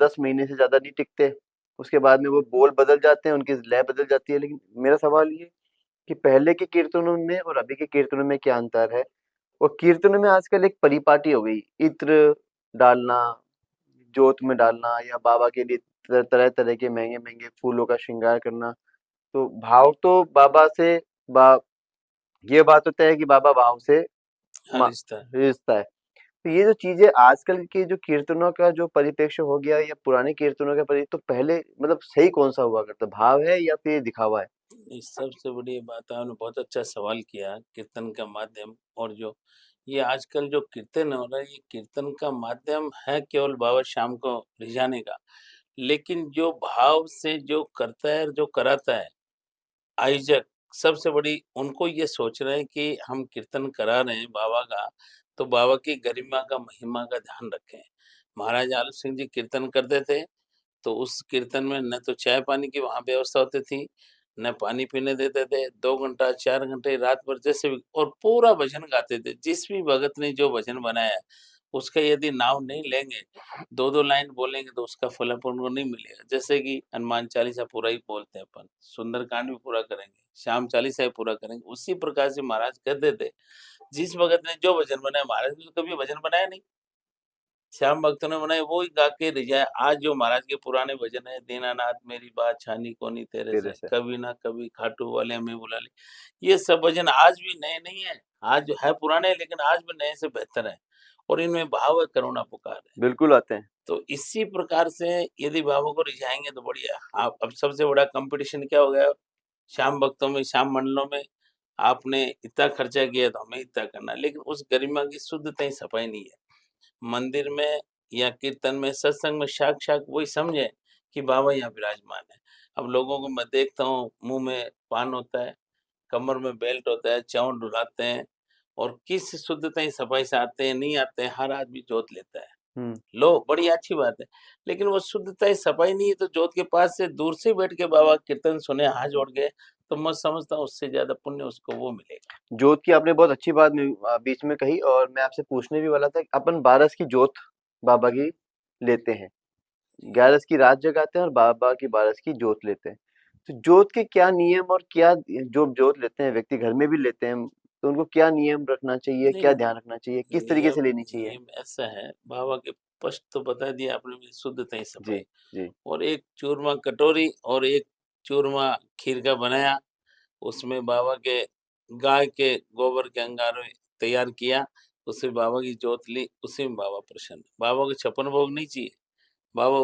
10 महीने से ज़्यादा नहीं टिकते। उसके बाद में वो बोल बदल जाते हैं, उनकी लय बदल जाती है। लेकिन मेरा सवाल ये कि पहले के कीर्तनों में और अभी के कीर्तनों में क्या अंतर है? और कीर्तनों में आजकल एक परिपाटी हो गई, इत्र डालना, जोत में डालना या बाबा के लिए तरह-तरह के महँगे-महँगे फूलों का श्रृंगार करना। तो भाव तो बाबा से बा ये बात तो तय है कि बाबा भाव से हाँ, मा रिश्ता है। रिझता है। तो ये जो चीज़ें आजकल के जो कीर्तनों का जो परिप्रेक्ष्य हो गया या पुराने कीर्तनों का तो पहले मतलब सही कौन-सा हुआ करता? भाव है या फिर दिखावा है? इस सबसे बड़ी बात आपने बहुत अच्छा सवाल किया, कीर्तन का माध्यम और जो ये आजकल जो कीर्तन हो रहा है, ये कीर्तन का माध्यम है केवल बाबा श्याम को रिझाने का। लेकिन जो भाव से जो करता है और जो कराता है, आयोजक सबसे बड़ी उनको ये सोच रहे हैं कि हम कीर्तन करा रहे हैं बाबा का, तो बाबा की गरिमा का, महिमा का ध्यान रखें। महाराज आलू सिंह जी कीर्तन करते थे, तो उस कीर्तन में न तो चाय-पानी की वहाँ व्यवस्था होती थी, न पानी पीने देते थे, 2 घंटा, 4 घंटे रात भर जैसे भी और पूरा भजन गाते थे। जिस भी भगत ने जो भजन बनाया, उसका यदि नाम नहीं लेंगे, 2-2 लाइन बोलेंगे तो उसका फल अपन को नहीं मिलेगा। जैसे कि हनुमान चालीसा पूरा ही बोलते हैं अपन, सुंदरकांड भी पूरा करेंगे, श्याम चालीसा भी पूरा करेंगे। उसी प्रकार से महाराज कहते थे, जिस भगत ने जो भजन बनाया, महाराज ने तो कभी भजन बनाया नहीं। श्याम भक्तों ने बनाए वो ही गा के रिझाया। आज जो महाराज के पुराने भजन है, दीनानाथ मेरी बात छानी कोनी तेरे तेरे से, से। कभी ना कभी खाटू वाले हमें बुला ले। ये सब भजन आज भी नए नहीं है, आज है पुराने लेकिन आज भी नए से बेहतर है और इनमें भाव है, करुणा पुकार है। बिल्कुल आते हैं। तो इसी प्रकार से यदि भावों को रिझाएंगे तो बढ़िया। आप अब सबसे बड़ा कंपटीशन क्या हो गया? श्याम भक्तों में, श्याम मंडलों में आपने इतना खर्चा किया तो हमें इतना करना है, लेकिन उस गरिमा की शुद्धता ही सफाई नहीं है। मंदिर में या कीर्तन में, सत्संग में साक्षात वही समझे कि बाबा यहाँ विराजमान है। अब लोगों को मैं देखता हूँ मुँह में पान होता है, कमर में बेल्ट होता है, चौं डुलाते हैं और किस शुद्धता ही सफाई से आते हैं, नहीं आते हैं, हर आदमी जोत लेता है। हुँ। लो, बड़ी अच्छी बात है। लेकिन वो शुद्धता ही सफाई नहीं है तो जोत के पास से दूर से बैठ के बाबा कीर्तन सुने, हाथ जोड़ के, तो मैं समझता हूँ उससे ज़्यादा पुण्य उसको वो मिलेगा। जोत की आपने बहुत अच्छी बात बीच में कही और मैं आपसे पूछने भी वाला था कि अपन 12 की जोत बाबा की लेते हैं। 11 की रात जगाते हैं और बाबा की 12 की जोत लेते हैं। तो जोत के क्या नियम और क्या जो जोत लेते हैं व्यक्ति घर में भी लेते हैं, तो उनको क्या नियम रखना चाहिए, नहीं, क्या ध्यान रखना चाहिए, किस तरीके नियम से लेनी चाहिए? नियम ऐसा है, बाबा के स्पष्ट तो बता दिया आपने भी शुद्धता ही जी, सफाई जी। और एक चूरमा कटोरी और एक चूरमा खीर का बनाया, उसमें बाबा के गाय के गोबर के अंगारे तैयार किया, उससे बाबा की जोत ली, उसी में बाबा प्रसन्न। बाबा को 56 भोग नहीं चाहिए, बाबा